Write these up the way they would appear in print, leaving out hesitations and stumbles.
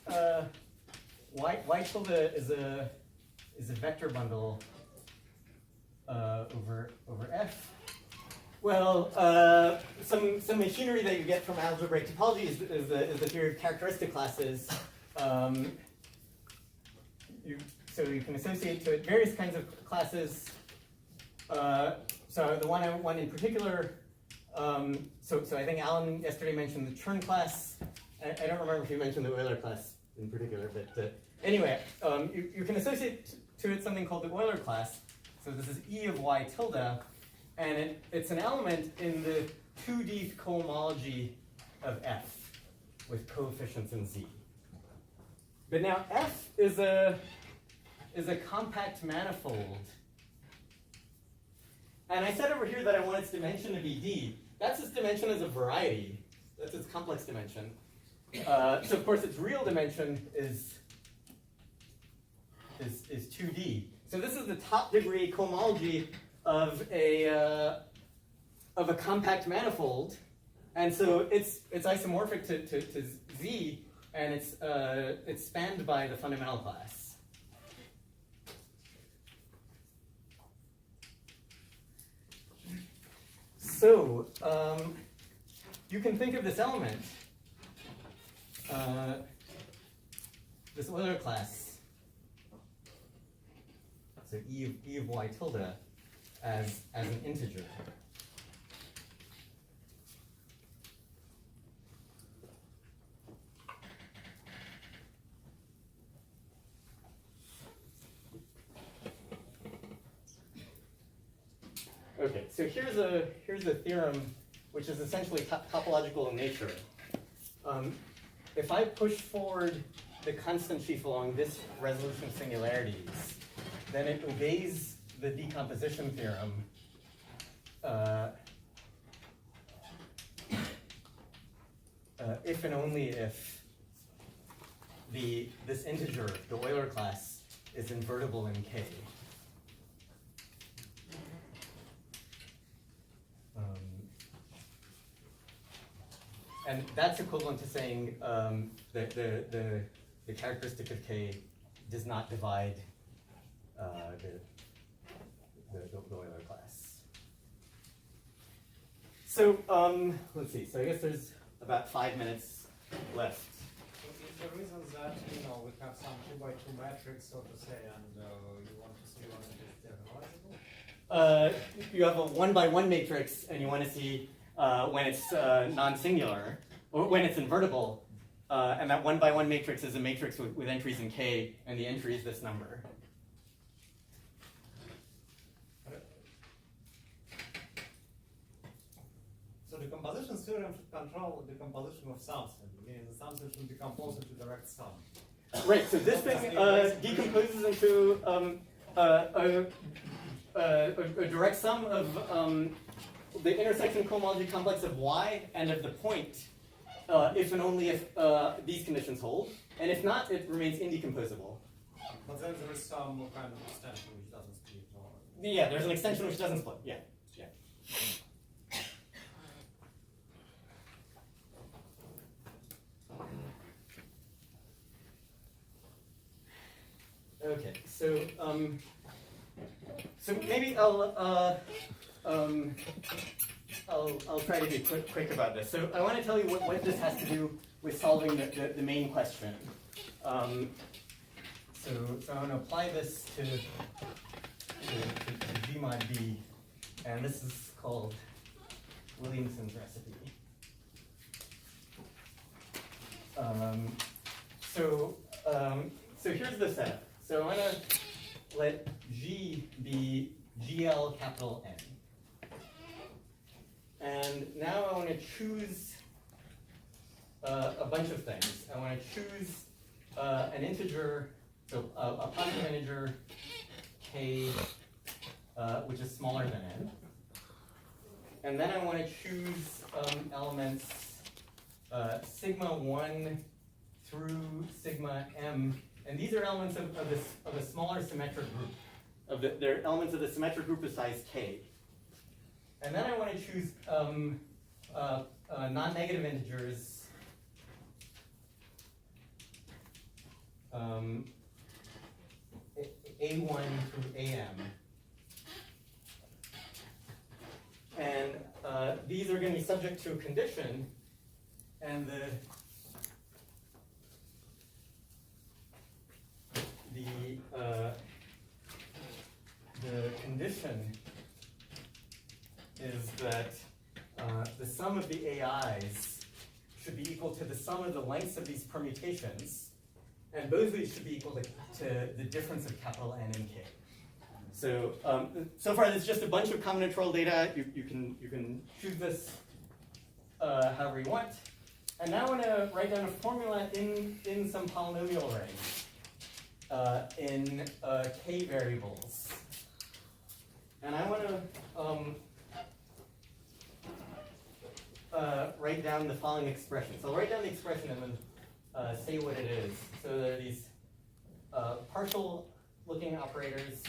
y tilde is a vector bundle over F. Well, some machinery that you get from algebraic topology is the theory of characteristic classes. So you can associate to it various kinds of classes. So the one I want in particular, so I think Alan yesterday mentioned the Chern class. I don't remember if you mentioned the Euler class in particular, but anyway, you can associate to it something called the Euler class. So this is E of y tilde, and it's an element in the 2D cohomology of F with coefficients in Z. But now F is a compact manifold. And I said over here that I want its dimension to be D. That's its dimension as a variety. That's its complex dimension. So of course its real dimension is 2D. So this is the top degree cohomology of a compact manifold, and so it's isomorphic to Z, and it's spanned by the fundamental class. So you can think of this element, this Euler class, so E of y tilde, as an integer. Okay, so here's a theorem which is essentially topological in nature. If I push forward the constant sheaf along this resolution of singularities, then it obeys the decomposition theorem if and only if this integer, the Euler class, is invertible in K. And that's equivalent to saying that the characteristic of K does not divide the Euler class. So let's see. So I guess there's about 5 minutes left. So is the reason that we have some 2x2 matrix, so to say, and you want to see whether it is generalizable? You have a 1x1 matrix, and you want to see when it's non-singular, or when it's invertible, and that 1x1 matrix is a matrix with entries in K, and the entry is this number. So the decomposition theorem should control the decomposition of sums, meaning the sums should decompose into direct sum. Right, so this thing decomposes into a direct sum of the intersection cohomology complex of y and of the point, if and only if these conditions hold, and if not, it remains indecomposable. But then there is some kind of extension which doesn't split. Yeah, there's an extension which doesn't split. Yeah, yeah. Okay, so maybe I'll try to be quick about this. So I want to tell you what this has to do with solving the main question. So I want to apply this to G mod B, and this is called Williamson's recipe. So here's the setup. So I want to let G be GL capital N. And now I want to choose a bunch of things. I want to choose an integer, so a positive integer k, which is smaller than n. And then I want to choose elements sigma 1 through sigma m. And these are elements of a smaller symmetric group. They're elements of the symmetric group of size k. And then I want to choose non-negative integers A1 through AM. And these are going to be subject to a condition, and the condition is that the sum of the AIs should be equal to the sum of the lengths of these permutations, and both of these should be equal to the difference of capital N and K. So so far, there's just a bunch of combinatorial data. You can choose this however you want. And now I want to write down a formula in some polynomial ring in K variables. And I want to write down the following expression. So I'll write down the expression and then say what it is. So there are these partial looking operators,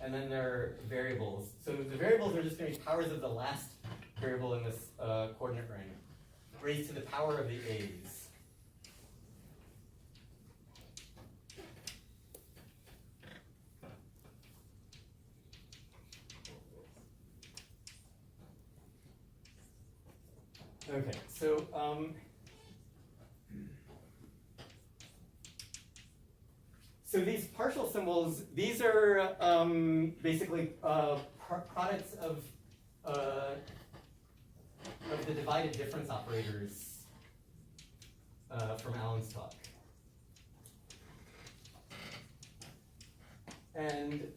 and then there are variables. So the variables are just going to be powers of the last variable in this coordinate ring, raised to the power of the a's. Okay, so these partial symbols, these are basically products of the divided difference operators from Allen's talk. And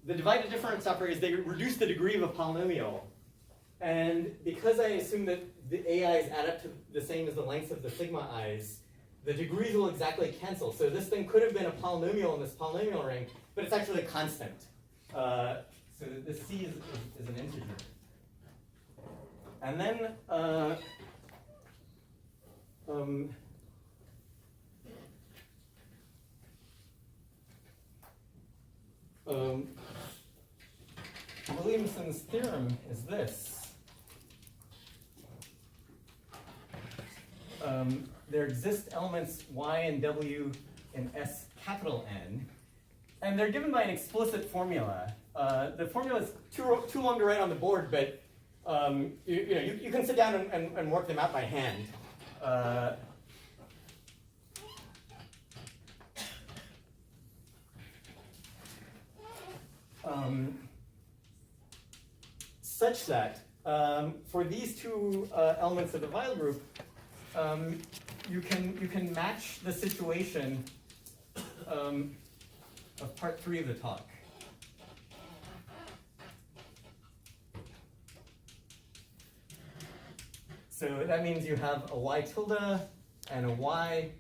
the divided difference operators, they reduce the degree of a polynomial. And because I assume that the AIs add up to the same as the lengths of the sigma i's, the degrees will exactly cancel. So this thing could have been a polynomial in this polynomial ring, but it's actually a constant. So the C is an integer. And then Williamson's theorem is this. There exist elements y and w in S capital N, and they're given by an explicit formula. The formula is too long to write on the board, but you can sit down and work them out by hand. Such that for these two elements of the Weil group, you can match the situation of part 3 of the talk. So that means you have a y tilde and a y,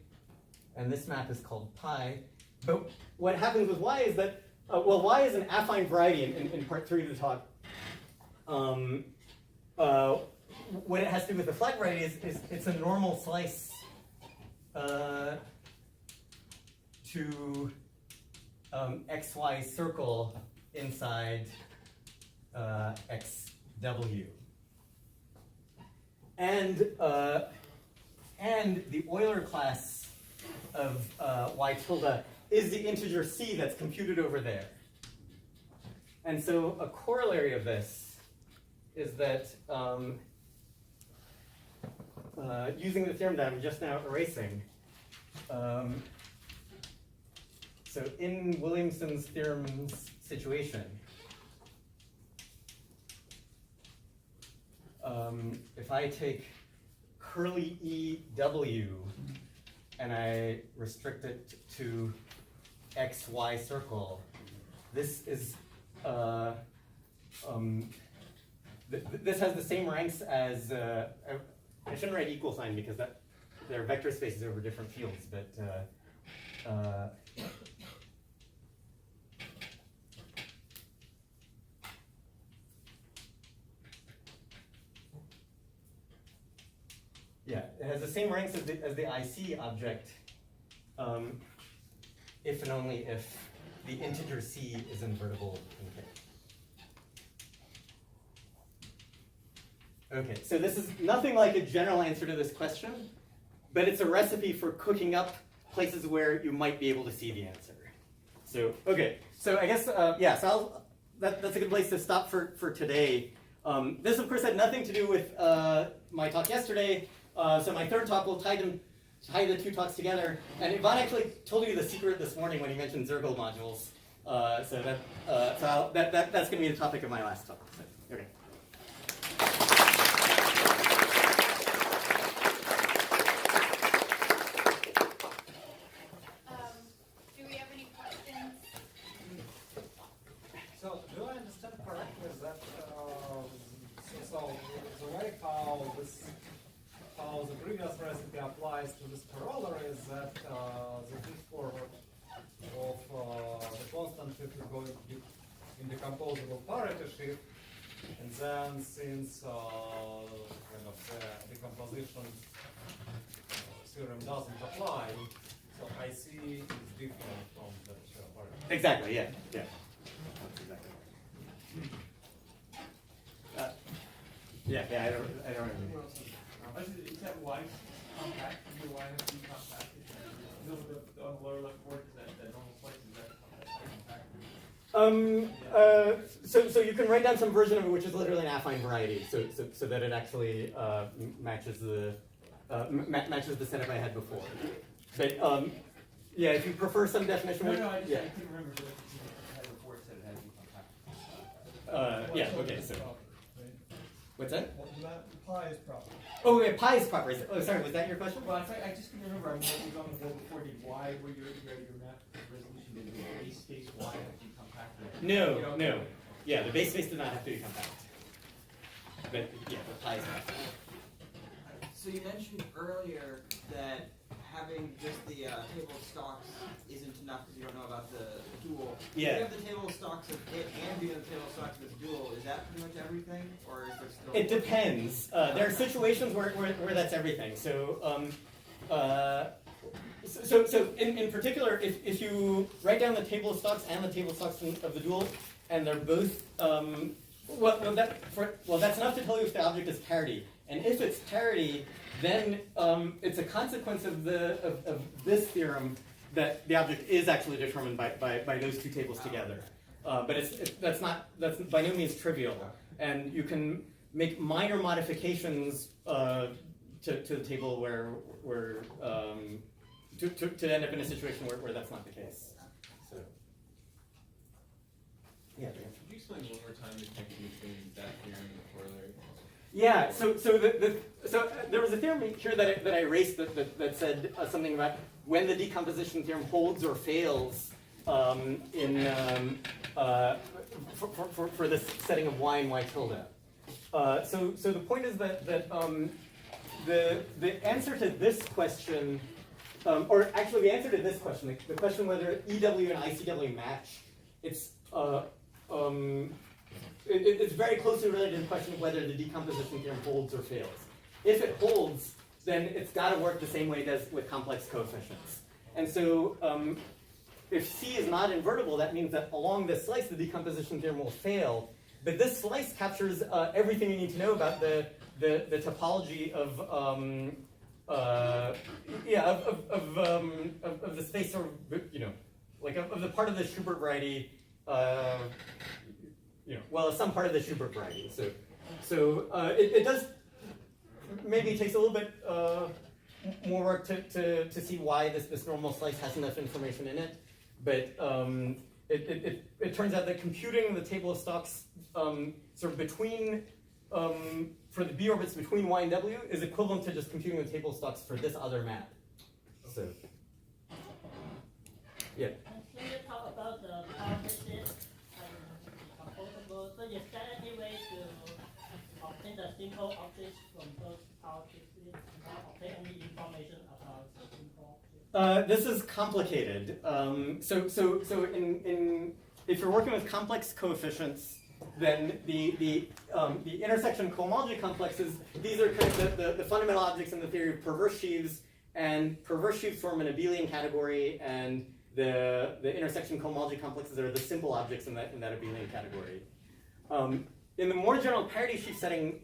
and this map is called pi. But what happens with y is that, well, y is an affine variety in part 3 of the talk. What it has to do with the flat variety is it's a normal slice to xy circle inside xw. And the Euler class of y tilde is the integer c that's computed over there. And so a corollary of this is that using the theorem that I'm just now erasing, so in Williamson's theorem's situation, if I take curly EW and I restrict it to XY circle, this is this has the same ranks as I shouldn't write equal sign because there are vector spaces over different fields, but yeah, it has the same ranks as the IC object, if and only if the integer c is invertible in K. Okay, so this is nothing like a general answer to this question, but it's a recipe for cooking up places where you might be able to see the answer. So, okay, so I guess, yeah, so that's a good place to stop for today. This, of course, had nothing to do with my talk yesterday, so my third talk will tie the two talks together. And Ivan actually told you the secret this morning when he mentioned Zergo modules. So that's going to be the topic of my last talk. So, okay. Do we have any questions? So, do I understand correctly that so the way how the previous recipe applies to this paroller is that the feed forward of the constant shift is going to be in decomposable parity shift, and then since kind of the decomposition theorem doesn't apply, so I see it's different from the parity. Exactly, yeah. That's exactly right. Yeah, I don't remember. Is that Y compact? Is your Y have to be compact? The on the lower left board, is that normal slice? Is that compact? So you can write down some version of it which is literally an affine variety, so that it actually matches the setup I had before. But yeah, if you prefer some definition, No, yeah. I couldn't remember if it had before it said it had to be compact. Yeah. Okay. So what's that? Pi is proper. Oh, yeah, pi is proper. Oh, sorry. Was that your question? Well, I just couldn't remember. I mean, what was on the board before? Did Y, where your map resolution, did the base space Y have to be compact? No. Yeah, the base space did not have to be compact. But yeah, the pi is not. So you mentioned earlier that having just the table of stocks isn't enough because you don't know about the dual. Yeah. If you have the table of stocks of it and the table of stocks of its dual, is that pretty much everything, or is there still? It depends. There are situations where that's everything. So in particular, if you write down the table of stocks and the table of stocks of the dual, and they're both that's enough to tell you if the object is parity. And if it's parity, then it's a consequence of this theorem that the object is actually determined by those two tables together. But that's by no means trivial, and you can make minor modifications to the table where to end up in a situation where that's not the case. So yeah. Could you explain one more time the connection between that theorem and the corollary? Yeah, so there was a theorem here that I erased that said something about when the decomposition theorem holds or fails for this setting of Y and Y tilde. So the point is that the answer to this question, or actually the answer to this question, the question whether EW and ICW match, it's very closely related to the question of whether the decomposition theorem holds or fails. If it holds, then it's got to work the same way it does with complex coefficients. And so if C is not invertible, that means that along this slice, the decomposition theorem will fail. But this slice captures everything you need to know about the topology of the space, or of the part of the Schubert variety. Some part of the Schubert variety. So it does maybe takes a little bit more work to see why this normal slice has enough information in it, but it turns out that computing the table of stocks sort of between for the B orbits between Y and W is equivalent to just computing the table of stocks for this other map. So yeah. Can you talk about the power basis and composable? So is there any way to obtain the simple objects from those power bases and not obtain any information about the simple objects? This is complicated. So if you're working with complex coefficients, then the intersection cohomology complexes, these are kind of the fundamental objects in the theory of perverse sheaves, and perverse sheaves form an abelian category, and the intersection cohomology complexes are the simple objects in that abelian category. In the more general parity sheaf setting,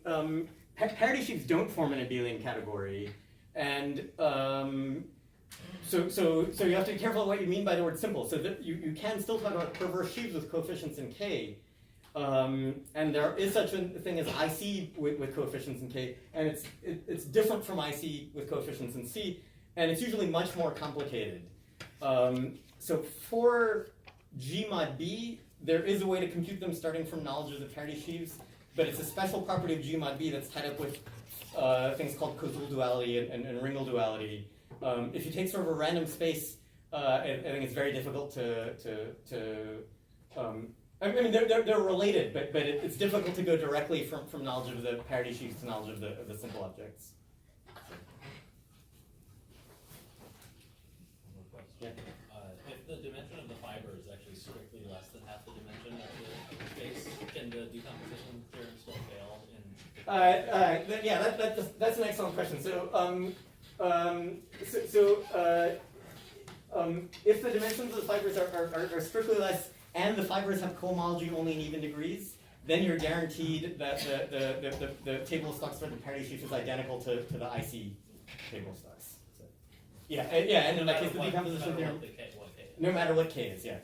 parity sheaves don't form an abelian category, and so you have to be careful what you mean by the word simple. So that you can still talk about perverse sheaves with coefficients in K. And there is such a thing as IC with coefficients in K, and it's different from IC with coefficients in C, and it's usually much more complicated. So for G mod B, there is a way to compute them starting from knowledge of the parity sheaves, but it's a special property of G mod B that's tied up with things called causal duality and Ringel duality. If you take sort of a random space, I think it's very difficult I mean, they're related, but it's difficult to go directly from knowledge of the parity sheaves to knowledge of the simple objects. Yeah. If the dimension of the fiber is actually strictly less than half the dimension of the space, can the decomposition theorem still fail? That's an excellent question. If the dimensions of the fibers are strictly less, and the fibers have cohomology only in even degrees, then you're guaranteed that the table of stocks for the parity sheaf is identical to the IC table of stocks. So, and in that case, the decomposition theorem, no matter what K is, yeah.